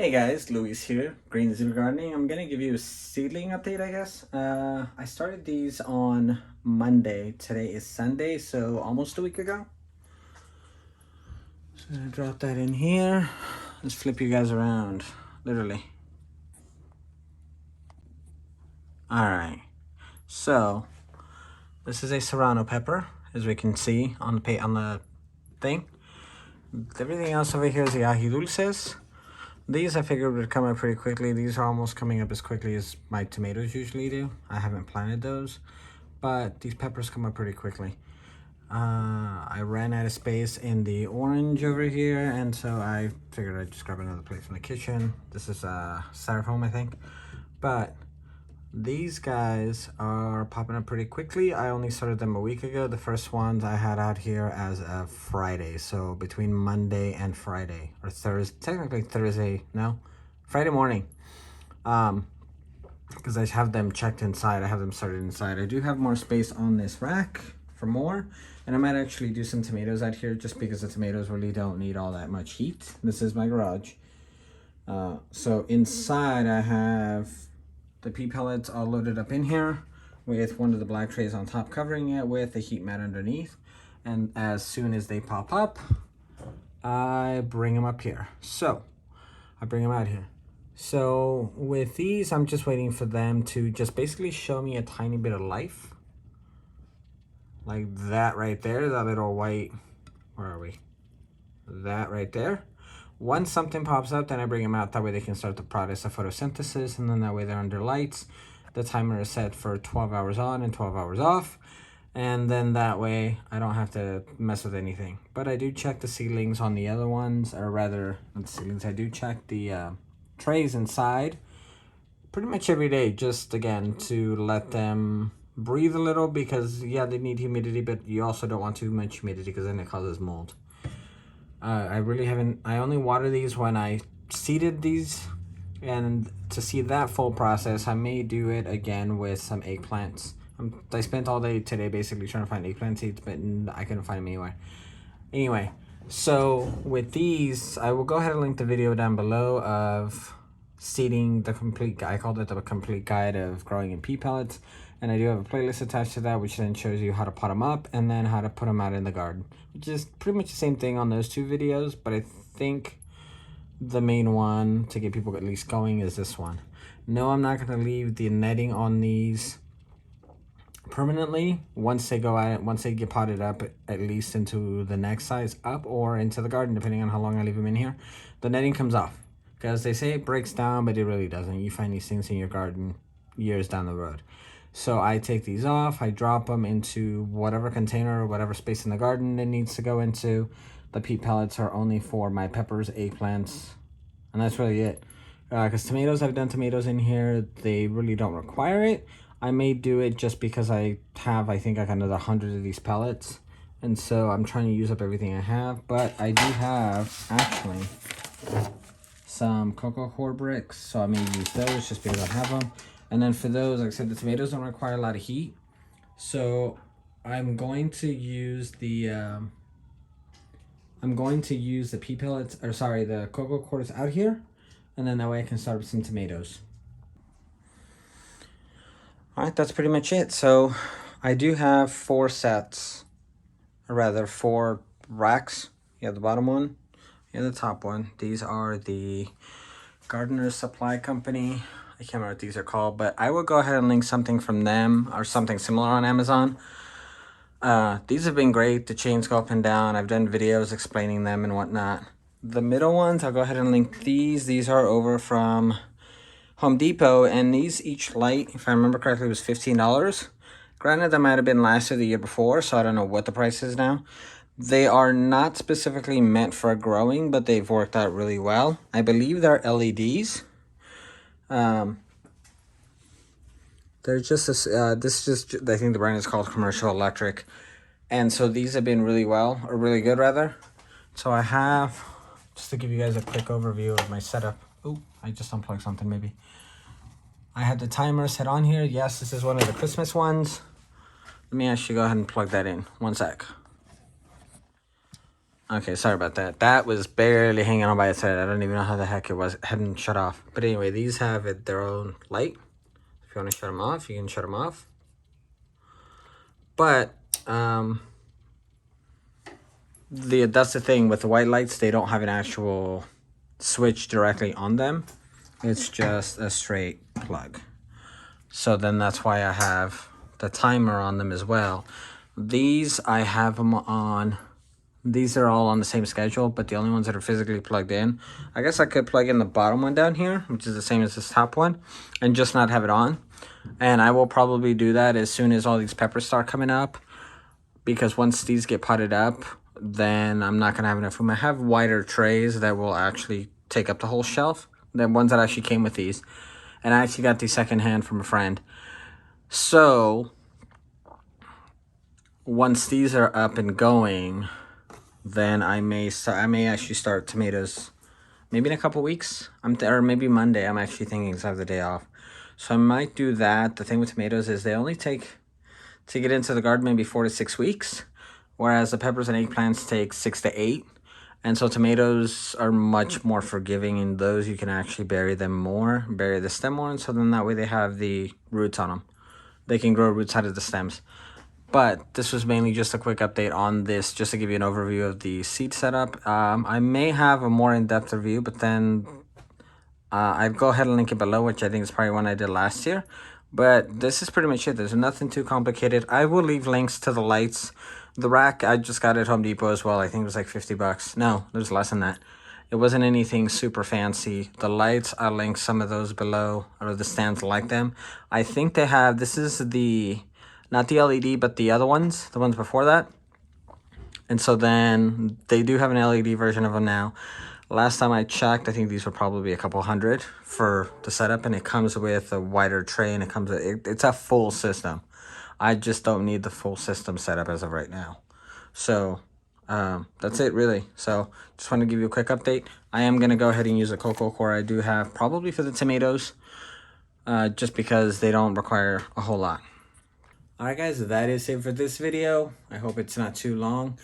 Hey guys, Luis here, Green Zero Gardening. I'm gonna give you a seedling update, I guess. I started these on Monday. Today is Sunday, so almost a week ago. So I'm gonna drop that in here. Let's flip you guys around, literally. All right. So this is a serrano pepper, as we can see on the thing. Everything else over here is the ají dulces. These I figured would come up pretty quickly. These are almost coming up as quickly as my tomatoes usually do. I haven't planted those, but these peppers come up pretty quickly. I ran out of space in the orange over here, and so I figured I'd just grab another plate from the kitchen. This is styrofoam, I think. But these guys are popping up pretty quickly. I only started them a week ago. The first ones I had out here as of Friday. So between Monday and Friday, or Thursday, technically Thursday, no, Friday morning. Because I have them checked inside. I have them started inside. I do have more space on this rack for more. And I might actually do some tomatoes out here just because the tomatoes really don't need all that much heat. This is my garage. So inside I have the pea pellets all loaded up in here with one of the black trays on top covering it with a heat mat underneath. And as soon as they pop up, I bring them up here. So I bring them out here. So with these, I'm just waiting for them to just basically show me a tiny bit of life. Like that right there, that little white, where are we? That right there. Once something pops up, then I bring them out. That way they can start the process of photosynthesis, and then that way they're under lights. The timer is set for 12 hours on and 12 hours off. And then that way I don't have to mess with anything. But I do check the seedlings on the other ones, or rather, not the seedlings, I do check the trays inside pretty much every day, just again to let them breathe a little, because yeah, they need humidity, but you also don't want too much humidity because then it causes mold. I really haven't, I only water these when I seeded these, and to see that full process, I may do it again with some eggplants. I spent all day today basically trying to find eggplant seeds, but I couldn't find them anywhere. Anyway, so with these, I will go ahead and link the video down below of seeding the complete guide. I called it the complete guide of growing in pea pellets. And I do have a playlist attached to that, which then shows you how to pot them up and then how to put them out in the garden, which is pretty much the same thing on those two videos. But I think the main one to get people at least going is this one. No, I'm not going to leave the netting on these permanently once they go out, once they get potted up, at least into the next size up or into the garden, depending on how long I leave them in here. The netting comes off because they say it breaks down, but it really doesn't. You find these things in your garden years down the road. So I take these off, I drop them into whatever container or whatever space in the garden it needs to go into. The pea pellets are only for my peppers, eggplants, and that's really it. Because tomatoes, I've done tomatoes in here, they really don't require it. I may do it just because I have, I think, like another 100 of these pellets. And so I'm trying to use up everything I have. But I do have, actually, some cocoa core bricks. So I may use those just because I have them. And then for those, like I said, the tomatoes don't require a lot of heat. So I'm going to use the pea pellets, or sorry, the cocoa cores out here. And then that way I can start with some tomatoes. All right, that's pretty much it. So I do have 4 sets, or rather 4 racks. You have the bottom one and the top one. These are the Gardener's Supply Company. I can't remember what these are called, but I will go ahead and link something from them or something similar on Amazon. These have been great. The chains go up and down. I've done videos explaining them and whatnot. The middle ones, I'll go ahead and link these. These are over from Home Depot, and these each light, if I remember correctly, was $15. Granted, that might have been last year, the year before, so I don't know what the price is now. They are not specifically meant for growing, but they've worked out really well. I believe they're LEDs. They're just this. I think the brand is called Commercial Electric, and so these have been really well, or really good rather. So I have, just to give you guys a quick overview of my setup. Oh, I just unplugged something maybe. I had the timer set on here. Yes, this is one of the Christmas ones. Let me actually go ahead and plug that in. One sec. Okay, sorry about that. That was barely hanging on by its head. I don't even know how the heck it was. It hadn't shut off. But anyway, these have their own light. If you want to shut them off, you can shut them off. But that's the thing with the white lights. They don't have an actual switch directly on them. It's just a straight plug. So then that's why I have the timer on them as well. These, I have them on. These are all on the same schedule, but the only ones that are physically plugged in. I guess I could plug in the bottom one down here, which is the same as this top one, and just not have it on. And I will probably do that as soon as all these peppers start coming up, because once these get potted up, then I'm not going to have enough room. I have wider trays that will actually take up the whole shelf. The ones that actually came with these. And I actually got these secondhand from a friend. So, once these are up and going, then I may actually start tomatoes maybe in a couple weeks. Or maybe Monday. I'm actually thinking because I have the day off. So I might do that. The thing with tomatoes is they only take, to get into the garden, maybe 4 to 6 weeks. Whereas the peppers and eggplants take 6 to 8. And so tomatoes are much more forgiving. In those, you can actually bury them more, bury the stem more. And so then that way they have the roots on them. They can grow roots out of the stems. But this was mainly just a quick update on this, just to give you an overview of the seed setup. I may have a more in-depth review, but then I'd go ahead and link it below, which I think is probably one I did last year. But this is pretty much it. There's nothing too complicated. I will leave links to the lights. The rack, I just got at Home Depot as well. I think it was like 50 bucks. No, there's less than that. It wasn't anything super fancy. The lights, I'll link some of those below, or the stands like them. I think they have, this is the, not the LED, but the other ones, the ones before that. And so then they do have an LED version of them now. Last time I checked, I think these were probably a couple hundred for the setup, and it comes with a wider tray, and it comes with, it's a full system. I just don't need the full system setup as of right now. So that's it really. So just want to give you a quick update. I am going to go ahead and use a cocoa core I do have probably for the tomatoes, just because they don't require a whole lot. Alright guys, that is it for this video. I hope it's not too long.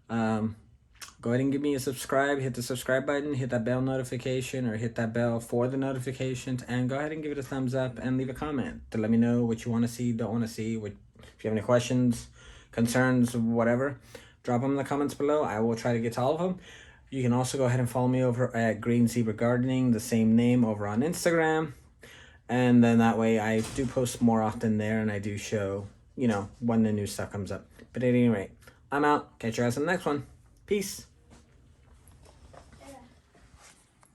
Go ahead and give me a subscribe, hit the subscribe button, hit that bell notification, or hit that bell for the notifications, and go ahead and give it a thumbs up and leave a comment to let me know what you want to see, don't want to see, if you have any questions, concerns, whatever, drop them in the comments below. I will try to get to all of them. You can also go ahead and follow me over at Green Zebra Gardening, the same name, over on Instagram. And then that way I do post more often there, and I do show, you know, when the new stuff comes up. But at any rate, I'm out. Catch you guys on the next one. Peace.